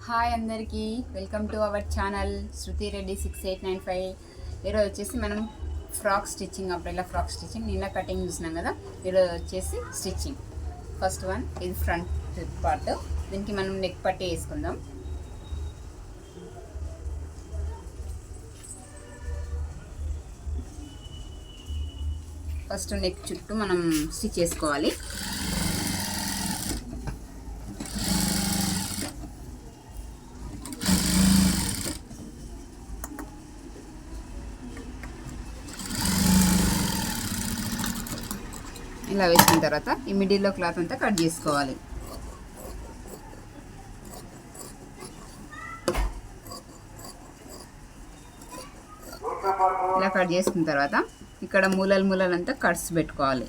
Hi అందరికీ, welcome to our channel శృతి రెడ్డి 6895. ఈరోజు వచ్చేసి మనం ఫ్రాక్ స్టిచ్చింగ్, అప్పుడెలా ఫ్రాక్ స్టిచ్చింగ్ నిన్న కటింగ్ చూసినాం కదా. ఈరోజు వచ్చేసి స్టిచ్చింగ్. ఫస్ట్ వన్ ఇది ఫ్రంట్ పార్ట్. దీనికి మనం నెక్ పట్టి వేసుకుందాం. ఫస్ట్ నెక్ చుట్టూ మనం స్టిచ్ చేసుకోవాలి. ఇలా వేసిన తర్వాత ఈ మిడిల్లో క్లాత్ అంతా కట్ చేసుకోవాలి. ఇలా కట్ చేసుకున్న తర్వాత ఇక్కడ మూలలంతా కట్స్ పెట్టుకోవాలి.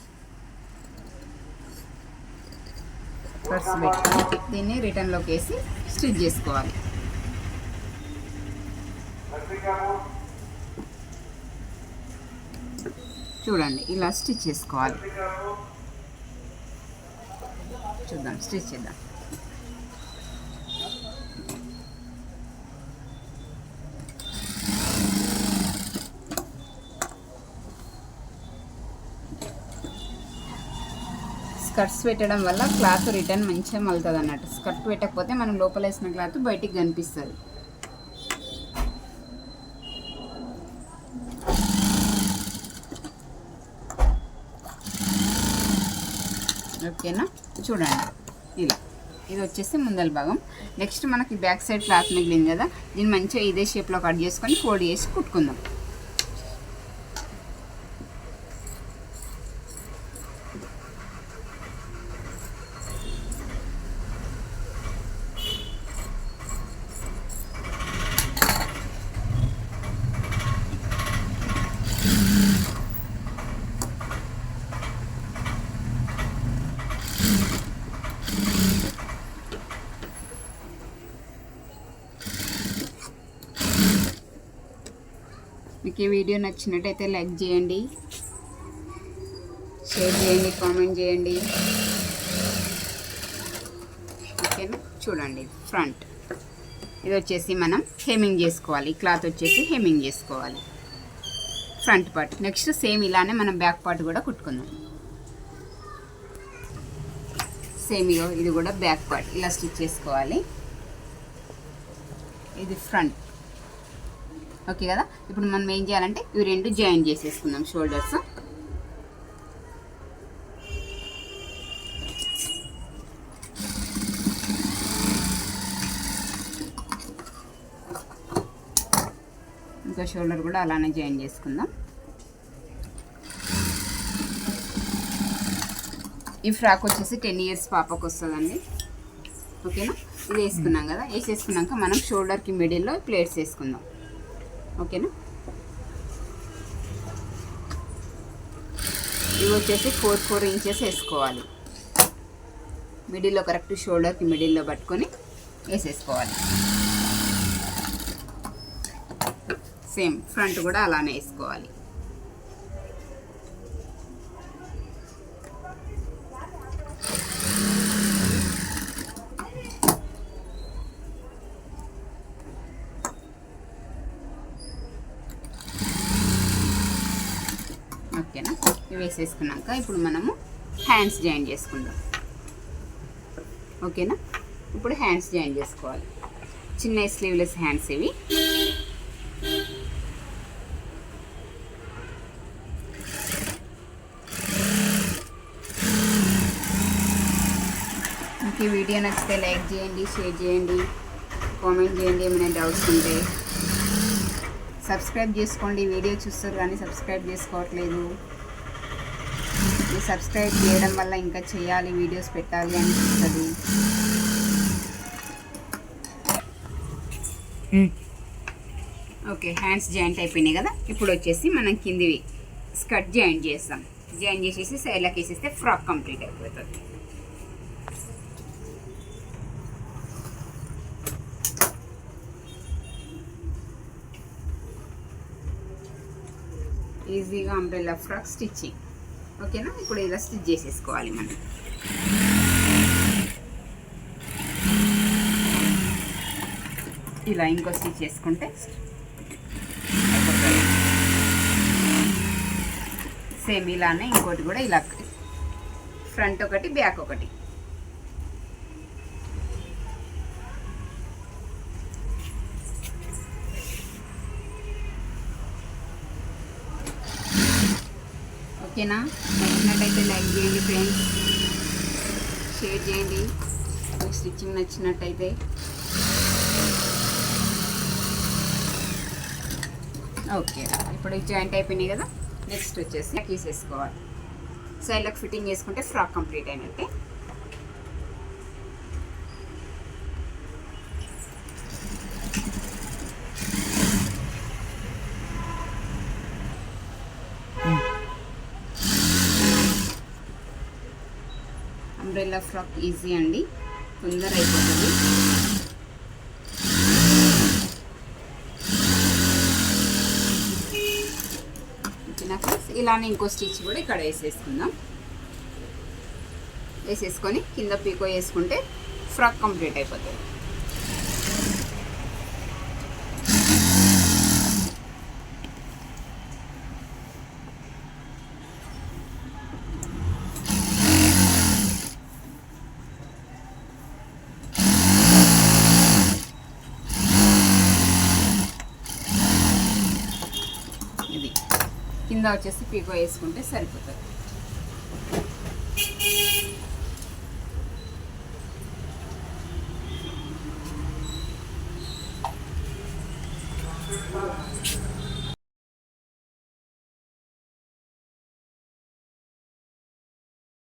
కట్స్ పెట్టుకొని దీన్ని రిటర్న్లోకి వేసి స్టిచ్ చేసుకోవాలి. చూడండి, ఇలా స్టిచ్ చేసుకోవాలి. చూద్దాం, స్టిచ్ చేద్దాం. స్కర్ట్స్ పెట్టడం వల్ల క్లాత్ రిటర్న్ మంచిగా మలుతుంది అన్నట్టు. స్కర్ట్ పెట్టకపోతే మనం లోపల వేసిన క్లాత్ బయటికి కనిపిస్తుంది. ఓకేనా, చూడండి ఇలా. ఇది వచ్చేసి ముందల భాగం. నెక్స్ట్ మనకి బ్యాక్ సైడ్ క్లాత్ మిగిలింది కదా, దీన్ని మంచిగా ఇదే షేప్లో కట్ చేసుకొని ఫోల్డ్ చేసి కుట్టుకుందాం. మీకు ఈ వీడియో నచ్చినట్టయితే లైక్ చేయండి, షేర్ చేయండి, కామెంట్ చేయండి. ఓకేనా, చూడండి ఫ్రంట్. ఇది వచ్చేసి మనం హెమ్మింగ్ చేసుకోవాలి. క్లాత్ వచ్చేసి హెమ్మింగ్ చేసుకోవాలి ఫ్రంట్ పార్ట్. నెక్స్ట్ సేమ్ ఇలానే మనం బ్యాక్ పార్ట్ కూడా కుట్టుకుందాం. సేమ్ ఇది కూడా బ్యాక్ పార్ట్ ఇలా స్టిచ్ చేసుకోవాలి. ఇది ఫ్రంట్. ఓకే కదా. ఇప్పుడు మనం ఏం చేయాలంటే ఇవి రెండు జాయిన్ చేసేసుకుందాం. షోల్డర్స్ ఇంకా షోల్డర్ కూడా అలానే జాయిన్ చేసుకుందాం. ఈ ఫ్రాక్ వచ్చేసి 10 ఇయర్స్ పాపకు వస్తుందండి. ఓకేనా, ఇది వేసుకున్నాం కదా. వేసేసుకున్నాక మనం షోల్డర్కి మిడిల్లో ప్లేట్స్ వేసుకుందాం. ఓకేనా, ఇవి వచ్చేసి 4 ఇంచెస్ వేసుకోవాలి. మిడిల్లో కరెక్ట్ షోల్డర్కి మిడిల్లో పట్టుకొని వేసేసుకోవాలి. సేమ్ ఫ్రంట్ కూడా అలానే వేసుకోవాలి. ఓకేనా, ఇవి వేసేసుకున్నాక ఇప్పుడు మనము హ్యాండ్స్ జాయిన్ చేసుకుందాం. ఓకేనా, ఇప్పుడు హ్యాండ్స్ జాయిన్ చేసుకోవాలి. చిన్న స్లీవ్లెస్ హ్యాండ్స్ ఇవి. మీకు ఈ వీడియో నచ్చితే లైక్ చేయండి, షేర్ చేయండి, కామెంట్ చేయండి. ఏమైనా డౌట్స్ ఉంటే సబ్స్క్రైబ్ చేసుకోండి. వీడియో చూస్తారు కానీ సబ్స్క్రైబ్ చేసుకోవట్లేదు. ఈ సబ్స్క్రైబ్ చేయడం వల్ల ఇంకా చేయాలి, వీడియోస్ పెట్టాలి అనిపిస్తుంది. ఓకే, హ్యాండ్స్ జాయింట్ అయిపోయినాయి కదా. ఇప్పుడు వచ్చేసి మనం కిందివి స్కర్ట్ జాయింట్ చేస్తాం. జాయిన్ చేసేసి సైడ్లోకి వేసేస్తే ఫ్రాక్ కంప్లీట్ అయిపోతుంది. ఈజీగా అంబ్రెల్లా ఫ్రాక్ స్టిచ్చింగ్. ఓకేనా, ఇప్పుడు ఇలా స్టిచ్ చేసేసుకోవాలి మనం. ఇలా ఇంకో స్టిచ్ చేసుకుంటే సేమ్ ఇలానే ఇంకోటి కూడా ఇలా ఫ్రంట్ ఒకటి బ్యాక్ ఒకటి. ఓకేనా? నచ్చినట్టయితే లైక్ చేయండి ఫ్రెండ్స్, షేర్ చేయండి. మీకు స్టిచ్చింగ్ నచ్చినట్టయితే ఓకే. ఇప్పుడు జాయింట్ అయిపోయినాయి కదా, నెక్స్ట్ వచ్చేసి తీసేసుకోవాలి. సైడ్లకు ఫిట్టింగ్ చేసుకుంటే ఫ్రాక్ కంప్లీట్ అయినట్టే. అంబ్రెల్లా ఫ్రాక్ ఈజీ అండి, తొందర అయిపోతుంది. ఇలానే ఇంకో స్టిచ్ కూడా ఇక్కడ వేసేసుకుందాం. వేసేసుకొని కింద పీకో వేసుకుంటే ఫ్రాక్ కంప్లీట్ అయిపోతుంది. ఇది కింద వచ్చేసి పీకో వేసుకుంటే సరిపోతుంది.